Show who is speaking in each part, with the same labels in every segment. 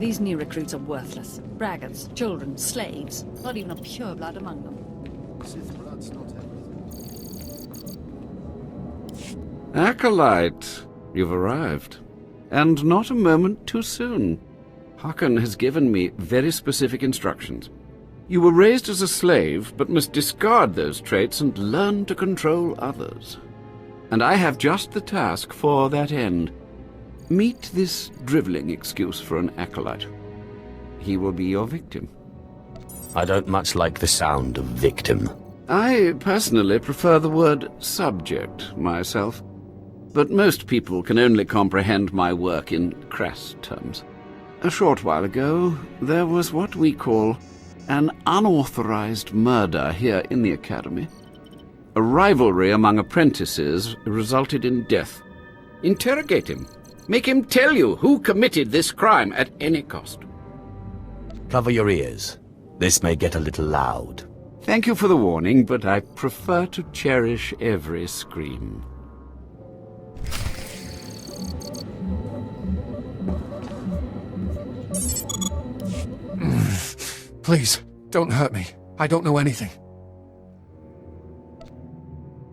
Speaker 1: These new recruits are worthless. Braggarts, children, slaves. Not even a pureblood among them.
Speaker 2: Sith blood's not everything.
Speaker 3: Acolyte, you've arrived. And not a moment too soon. Hakan has given me very specific instructions. You were raised as a slave, but must discard those traits and learn to control others. And I have just the task for that end. Meet this drivelling excuse for an acolyte. He will be your victim.
Speaker 4: I don't much like the sound of victim.
Speaker 3: I personally prefer the word subject myself, but most people can only comprehend my work in crass terms. A short while ago, there was what we call an unauthorized murder here in the Academy. A rivalry among apprentices resulted in death. Interrogate him. Make him tell you who committed this crime at any cost.
Speaker 4: Cover your ears. This may get a little loud.
Speaker 3: Thank you for the warning, but I prefer to cherish every scream.
Speaker 2: Please, don't hurt me. I don't know anything.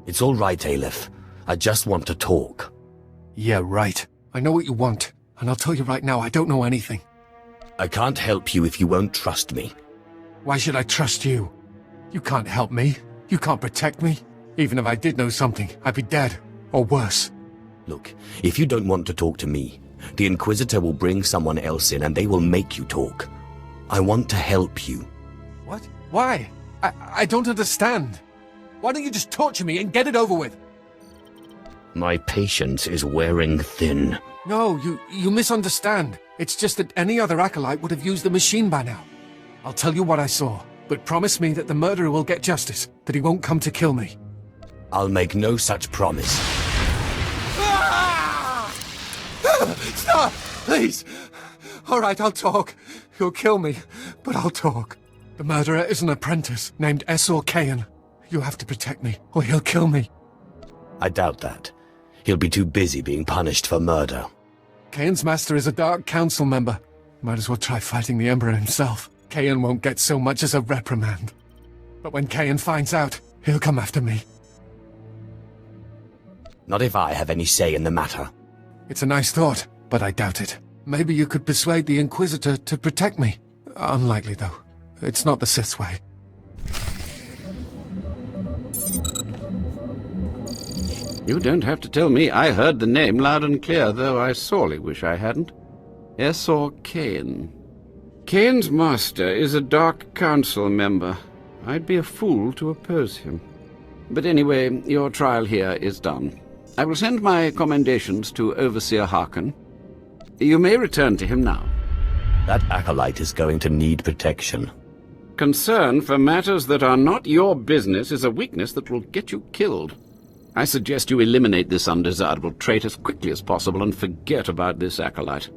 Speaker 4: It's all right, Aleph. I just want to talk.
Speaker 2: Yeah, right. I know what you want, and I'll tell you right now, I don't know anything.
Speaker 4: I can't help you if you won't trust me.
Speaker 2: Why should I trust you? You can't help me. You can't protect me. Even if I did know something, I'd be dead. Or worse.
Speaker 4: Look, if you don't want to talk to me, the Inquisitor will bring someone else in and they will make you talk. I want to help you.
Speaker 2: What? Why? I don't understand. Why don't you just torture me and get it over with?
Speaker 4: My patience is wearing thin.
Speaker 2: No, you misunderstand. It's just that any other acolyte would have used the machine by now. I'll tell you what I saw, but promise me that the murderer will get justice, that he won't come to kill me.
Speaker 4: I'll make no such promise.
Speaker 2: Stop! Please! All right, I'll talk. You'll kill me, but I'll talk. The murderer is an apprentice named Essor Kayan. You have to protect me, or he'll kill me.
Speaker 4: I doubt that. He'll be too busy being punished for murder.
Speaker 2: Kayan's master is a Dark Council member. Might as well try fighting the Emperor himself. Kayan won't get so much as a reprimand. But when Kayan finds out, he'll come after me.
Speaker 4: Not if I have any say in the matter.
Speaker 2: It's a nice thought, but I doubt it. Maybe you could persuade the Inquisitor to protect me. Unlikely, though. It's not the Sith's way.
Speaker 3: You don't have to tell me. I heard the name loud and clear, though I sorely wish I hadn't. Essor Kayan. Kayan's master is a Dark Council member. I'd be a fool to oppose him. But anyway, your trial here is done. I will send my commendations to Overseer Hakan. You may return to him now.
Speaker 4: That acolyte is going to need protection.
Speaker 3: Concern for matters that are not your business is a weakness that will get you killed. I suggest you eliminate this undesirable trait as quickly as possible and forget about this acolyte.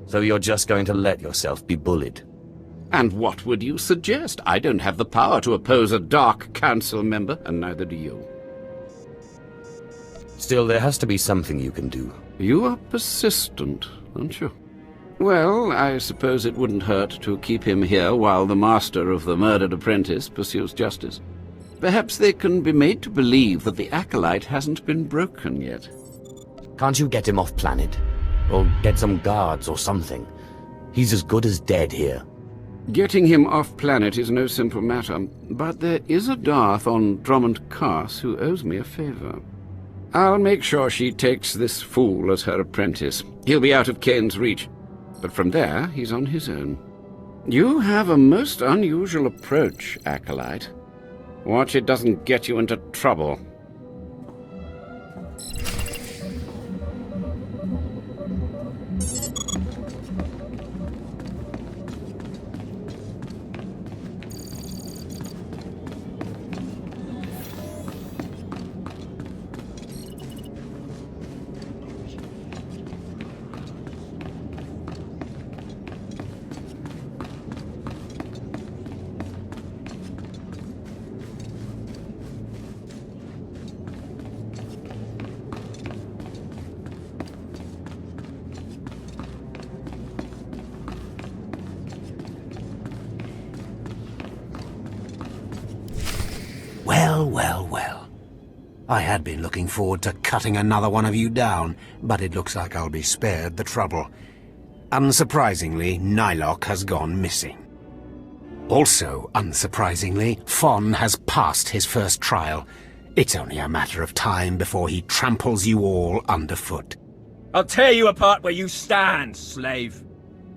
Speaker 4: So you're just going to let yourself be bullied?
Speaker 3: And what would you suggest? I don't have the power to oppose a Dark Council member, and neither do you.
Speaker 4: Still, there has to be something you can do.
Speaker 3: You are persistent, aren't you? Well, I suppose it wouldn't hurt to keep him here while the master of the murdered apprentice pursues justice. Perhaps they can be made to believe that the acolyte hasn't been broken yet.
Speaker 4: Can't you get him off planet? Or get some guards or something? He's as good as dead here.
Speaker 3: Getting him off planet is no simple matter, but there is a Darth on Drummond Cass who owes me a favor. I'll make sure she takes this fool as her apprentice. He'll be out of Kane's reach, but from there he's on his own. You have a most unusual approach, acolyte. Watch it doesn't get you into trouble.
Speaker 5: Well, well, well. I had been looking forward to cutting another one of you down, but it looks like I'll be spared the trouble. Unsurprisingly, Nylock has gone missing. Also, unsurprisingly, Fon has passed his first trial. It's only a matter of time before he tramples you all underfoot.
Speaker 6: I'll tear you apart where you stand, slave.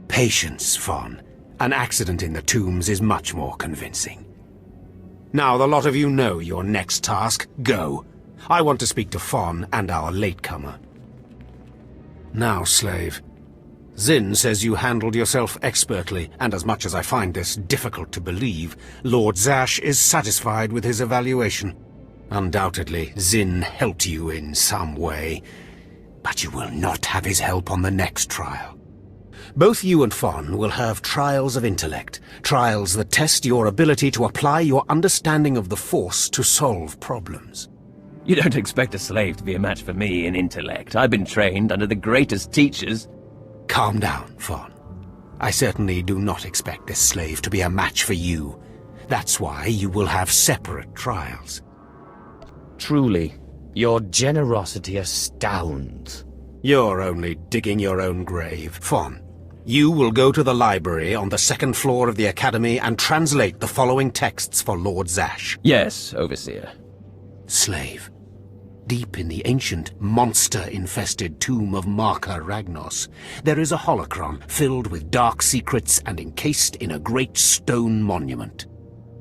Speaker 5: Patience, Fon. An accident in the tombs is much more convincing. Now the lot of you know your next task. Go. I want to speak to Fon and our latecomer. Now, slave. Zin says you handled yourself expertly, and as much as I find this difficult to believe, Lord Zash is satisfied with his evaluation. Undoubtedly, Zin helped you in some way, but you will not have his help on the next trial. Both you and Fon will have trials of intellect, trials that test your ability to apply your understanding of the Force to solve problems.
Speaker 6: You don't expect a slave to be a match for me in intellect. I've been trained under the greatest teachers.
Speaker 5: Calm down, Fon. I certainly do not expect this slave to be a match for you. That's why you will have separate trials.
Speaker 4: Truly, your generosity astounds.
Speaker 5: You're only digging your own grave. Fon, you will go to the library on the second floor of the Academy and translate the following texts for Lord Zash.
Speaker 6: Yes, Overseer.
Speaker 5: Slave. Deep in the ancient, monster-infested tomb of Marka Ragnos, there is a holocron filled with dark secrets and encased in a great stone monument.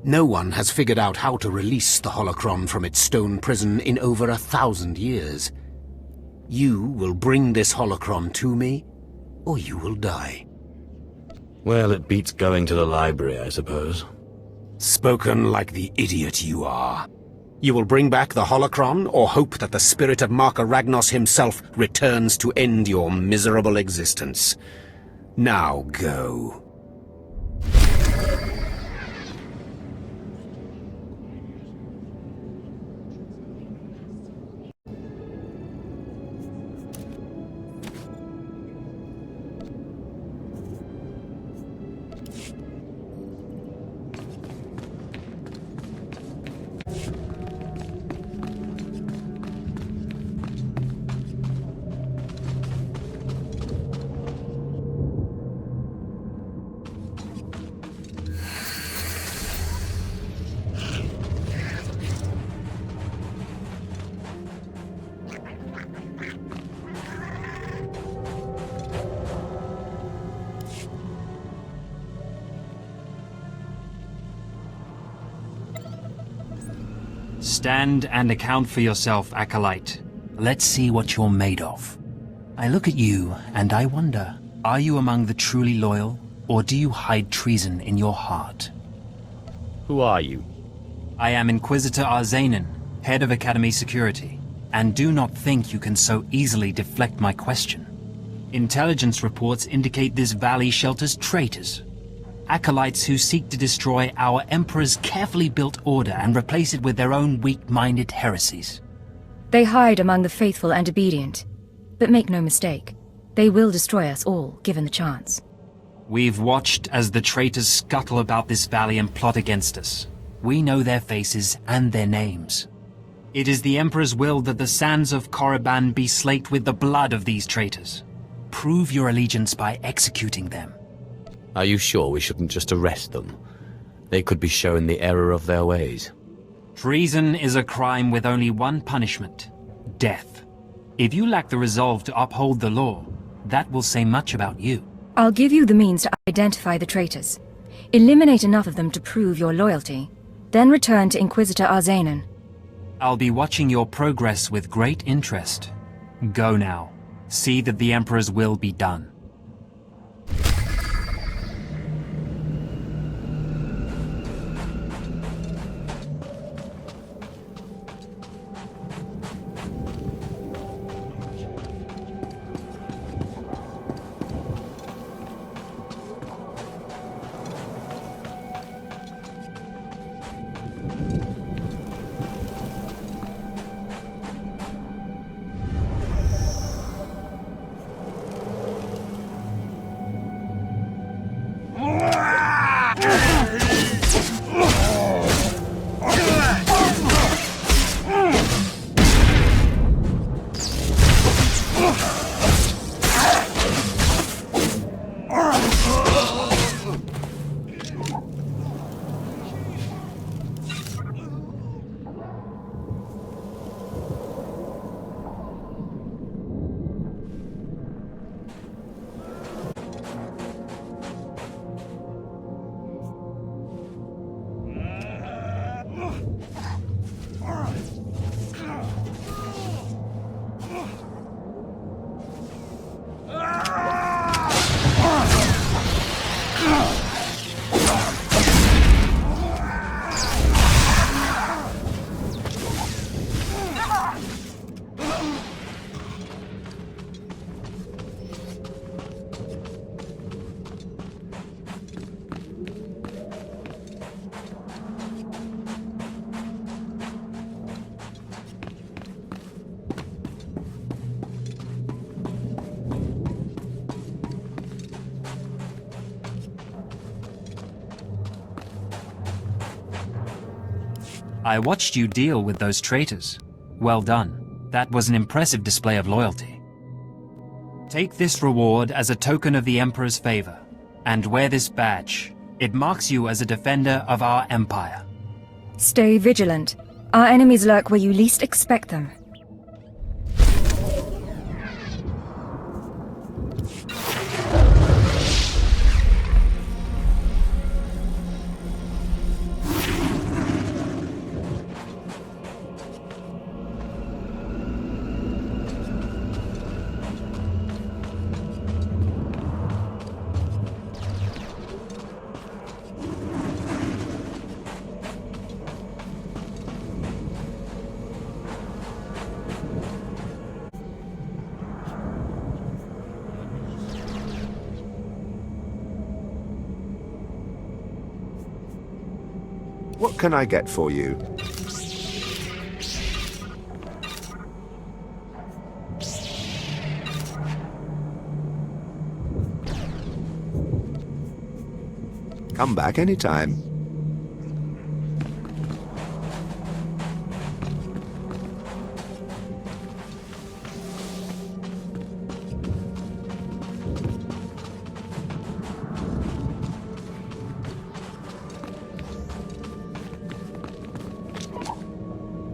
Speaker 5: No one has figured out how to release the holocron from its stone prison in over 1,000 years. You will bring this holocron to me, or you will die.
Speaker 4: Well, it beats going to the library, I suppose.
Speaker 5: Spoken like the idiot you are. You will bring back the holocron, or hope that the spirit of Marka Ragnos himself returns to end your miserable existence. Now go.
Speaker 7: Stand and account for yourself, Acolyte. Let's see what you're made of. I look at you and I wonder, are you among the truly loyal, or do you hide treason in your heart?
Speaker 4: Who are you?
Speaker 7: I am Inquisitor Arzanin, head of Academy Security, and do not think you can so easily deflect my question. Intelligence reports indicate this valley shelters traitors. Acolytes who seek to destroy our Emperor's carefully built order and replace it with their own weak-minded heresies.
Speaker 8: They hide among the faithful and obedient. But make no mistake, they will destroy us all, given the chance.
Speaker 7: We've watched as the traitors scuttle about this valley and plot against us. We know their faces and their names. It is the Emperor's will that the sands of Korriban be slaked with the blood of these traitors. Prove your allegiance by executing them.
Speaker 4: Are you sure we shouldn't just arrest them? They could be shown the error of their ways.
Speaker 7: Treason is a crime with only one punishment: death. If you lack the resolve to uphold the law, that will say much about you.
Speaker 8: I'll give you the means to identify the traitors. Eliminate enough of them to prove your loyalty. Then return to Inquisitor Arzanin.
Speaker 7: I'll be watching your progress with great interest. Go now. See that the Emperor's will be done. I watched you deal with those traitors. Well done. That was an impressive display of loyalty. Take this reward as a token of the Emperor's favor, and wear this badge. It marks you as a defender of our empire.
Speaker 8: Stay vigilant. Our enemies lurk where you least expect them.
Speaker 9: What can I get for you? Come back anytime.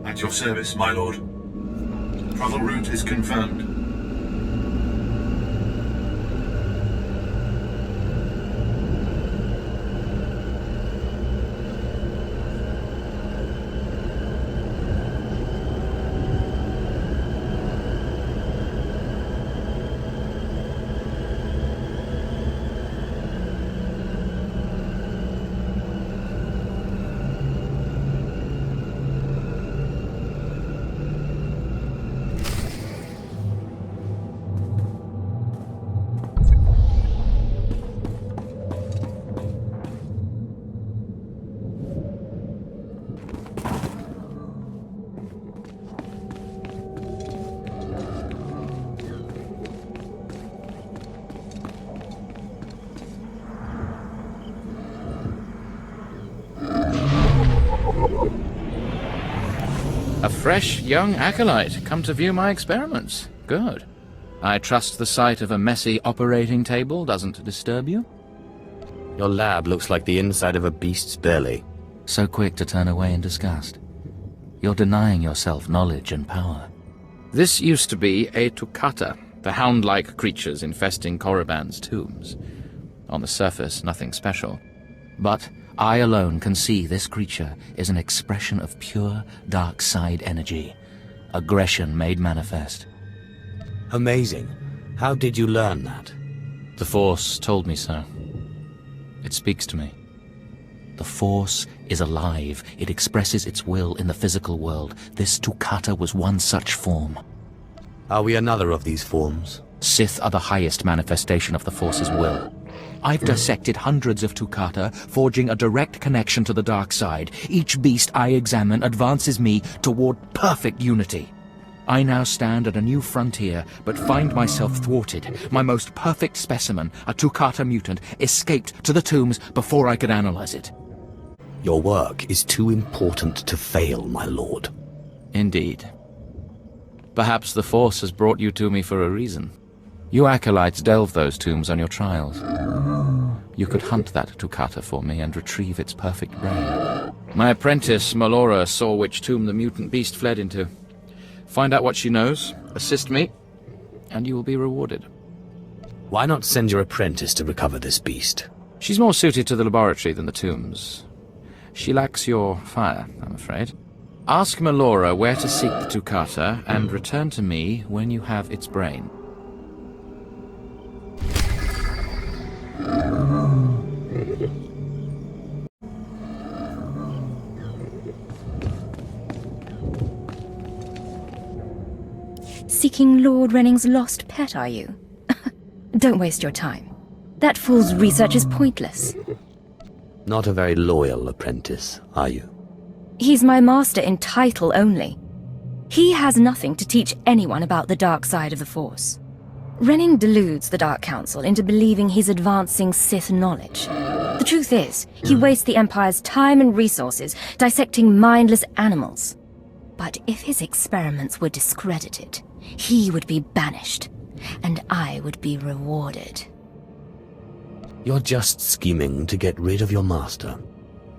Speaker 10: At your service, my lord. Travel route is confirmed.
Speaker 11: A fresh young acolyte, come to view my experiments. Good. I trust the sight of a messy operating table doesn't disturb you?
Speaker 4: Your lab looks like the inside of a beast's belly.
Speaker 11: So quick to turn away in disgust. You're denying yourself knowledge and power. This used to be a Tukata, the hound-like creatures infesting Korriban's tombs. On the surface, nothing special. But I alone can see this creature is an expression of pure dark side energy. Aggression made manifest.
Speaker 4: Amazing. How did you learn that?
Speaker 11: The Force told me so. It speaks to me. The Force is alive. It expresses its will in the physical world. This Tukata was one such form.
Speaker 4: Are we another of these forms?
Speaker 11: Sith are the highest manifestation of the Force's will. I've dissected hundreds of Tukata, forging a direct connection to the dark side. Each beast I examine advances me toward perfect unity. I now stand at a new frontier, but find myself thwarted. My most perfect specimen, a Tukata mutant, escaped to the tombs before I could analyze it.
Speaker 4: Your work is too important to fail, my lord.
Speaker 11: Indeed. Perhaps the Force has brought you to me for a reason. You acolytes delve those tombs on your trials. You could hunt that Tukata for me and retrieve its perfect brain. My apprentice, Melora, saw which tomb the mutant beast fled into. Find out what she knows, assist me, and you will be rewarded.
Speaker 4: Why not send your apprentice to recover this beast?
Speaker 11: She's more suited to the laboratory than the tombs. She lacks your fire, I'm afraid. Ask Melora where to seek the Tukata, and return to me when you have its brain.
Speaker 8: Seeking Lord Renning's lost pet, are you? Don't waste your time. That fool's research is pointless.
Speaker 4: Not a very loyal apprentice, are you?
Speaker 8: He's my master in title only. He has nothing to teach anyone about the dark side of the Force. Renning deludes the Dark Council into believing he's advancing Sith knowledge. The truth is, he wastes the Empire's time and resources dissecting mindless animals. But if his experiments were discredited, he would be banished, and I would be rewarded.
Speaker 4: You're just scheming to get rid of your master.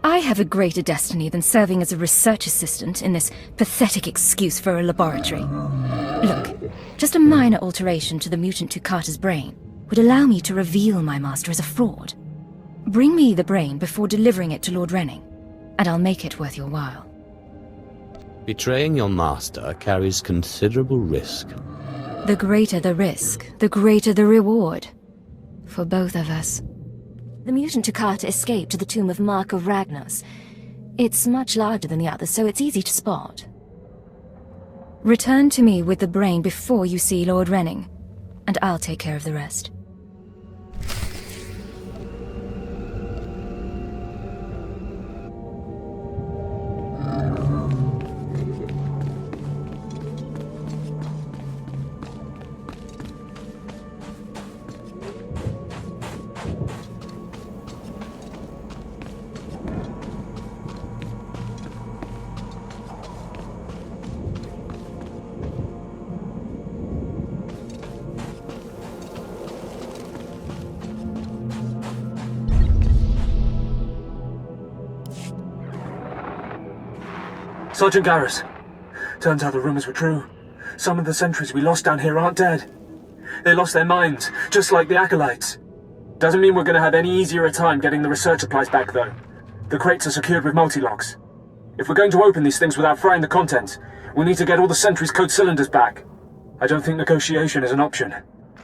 Speaker 8: I have a greater destiny than serving as a research assistant in this pathetic excuse for a laboratory. Look, just a minor alteration to the mutant Tukata's brain would allow me to reveal my master as a fraud. Bring me the brain before delivering it to Lord Renning, and I'll make it worth your while.
Speaker 4: Betraying your master carries considerable risk.
Speaker 8: The greater the risk, the greater the reward. For both of us. The mutant Tukata escaped to the tomb of Mark of Ragnos. It's much larger than the others, so it's easy to spot. Return to me with the brain before you see Lord Renning, and I'll take care of the rest.
Speaker 12: Sergeant Garrus. Turns out the rumors were true. Some of the sentries we lost down here aren't dead. They lost their minds, just like the Acolytes. Doesn't mean we're going to have any easier a time getting the research supplies back, though. The crates are secured with multi-locks. If we're going to open these things without frying the contents, we'll need to get all the sentries' code cylinders back. I don't think negotiation is an option.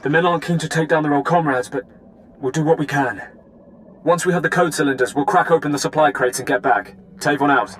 Speaker 12: The men aren't keen to take down their old comrades, but we'll do what we can. Once we have the code cylinders, we'll crack open the supply crates and get back. Tavon out.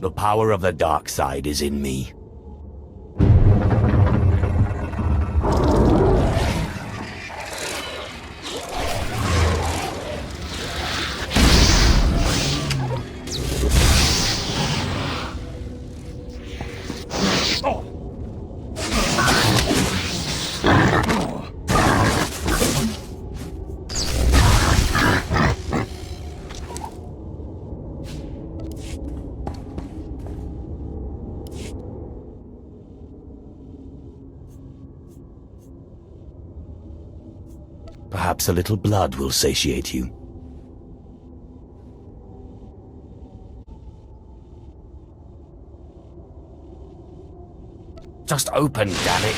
Speaker 4: The power of the dark side is in me. Perhaps a little blood will satiate you. Just open, damn it.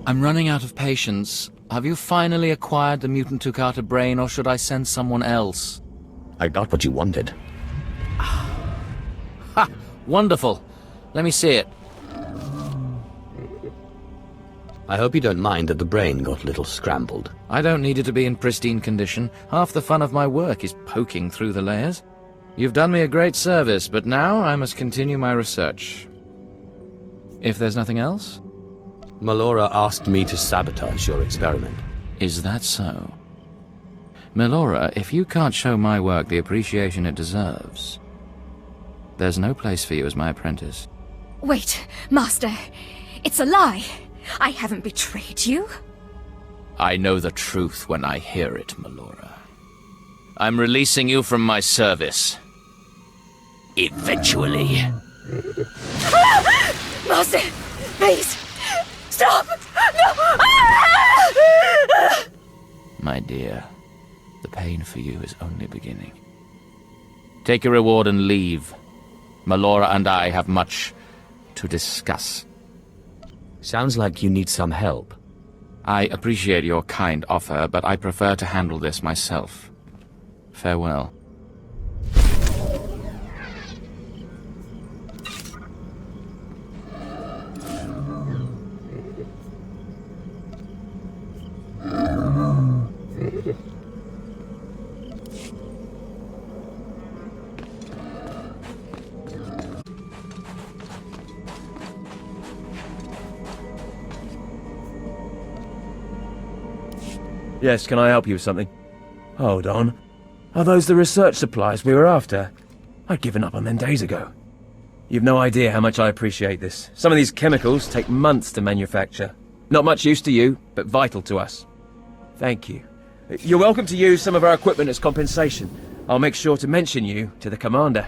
Speaker 11: I'm running out of patience. Have you finally acquired the mutant Tukata brain, or should I send someone else?
Speaker 4: I got what you wanted.
Speaker 11: Ha! Wonderful. Let me see it.
Speaker 4: I hope you don't mind that the brain got a little scrambled.
Speaker 11: I don't need it to be in pristine condition. Half the fun of my work is poking through the layers. You've done me a great service, but now I must continue my research. If there's nothing else?
Speaker 4: Melora asked me to sabotage your experiment.
Speaker 11: Is that so? Melora, if you can't show my work the appreciation it deserves, there's no place for you as my apprentice.
Speaker 8: Wait, Master. It's a lie. I haven't betrayed you.
Speaker 11: I know the truth when I hear it, Melora. I'm releasing you from my service. Eventually.
Speaker 8: Master, please, stop! No!
Speaker 11: My dear, the pain for you is only beginning. Take your reward and leave. Melora and I have much to discuss.
Speaker 4: Sounds like you need some help.
Speaker 11: I appreciate your kind offer, but I prefer to handle this myself. Farewell.
Speaker 6: Yes, can I help you with something? Hold on. Are those the research supplies we were after? I'd given up on them days ago. You've no idea how much I appreciate this. Some of these chemicals take months to manufacture. Not much use to you, but vital to us. Thank you. You're welcome to use some of our equipment as compensation. I'll make sure to mention you to the commander.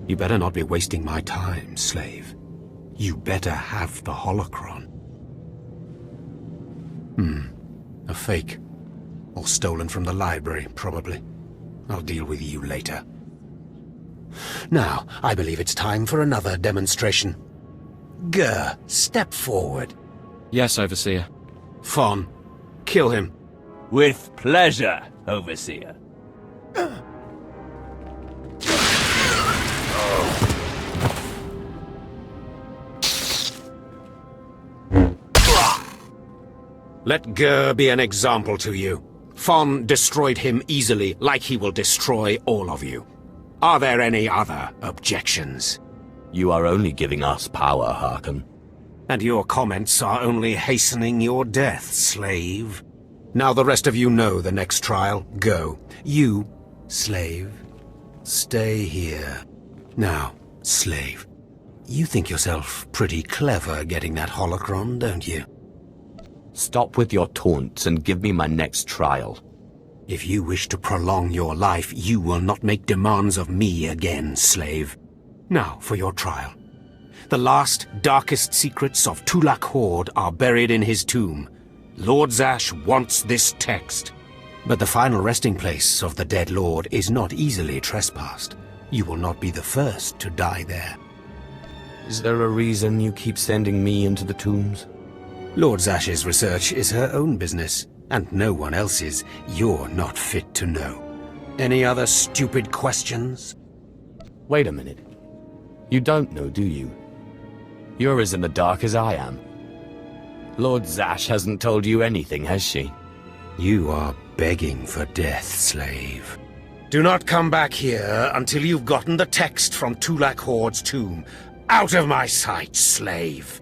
Speaker 5: You better not be wasting my time, slave. You better have the holocron. A fake. Or stolen from the library, probably. I'll deal with you later. Now, I believe it's time for another demonstration. Gur, step forward.
Speaker 11: Yes, Overseer.
Speaker 5: Fon, kill him.
Speaker 6: With pleasure, Overseer.
Speaker 5: Let Gur be an example to you. Fon destroyed him easily, like he will destroy all of you. Are there any other objections?
Speaker 4: You are only giving us power, Harkon.
Speaker 5: And your comments are only hastening your death, slave. Now the rest of you know the next trial. Go. You, slave, stay here. Now, slave, you think yourself pretty clever getting that holocron, don't you?
Speaker 4: Stop with your taunts and give me my next trial.
Speaker 5: If you wish to prolong your life, you will not make demands of me again, slave. Now for your trial. The last, darkest secrets of Tulak Horde are buried in his tomb. Lord Zash wants this text. But the final resting place of the dead lord is not easily trespassed. You will not be the first to die there.
Speaker 4: Is there a reason you keep sending me into the tombs?
Speaker 5: Lord Zash's research is her own business, and no one else's. You're not fit to know. Any other stupid questions?
Speaker 4: Wait a minute. You don't know, do you? You're as in the dark as I am. Lord Zash hasn't told you anything, has she?
Speaker 5: You are begging for death, slave. Do not come back here until you've gotten the text from Tulak Horde's tomb. Out of my sight, slave!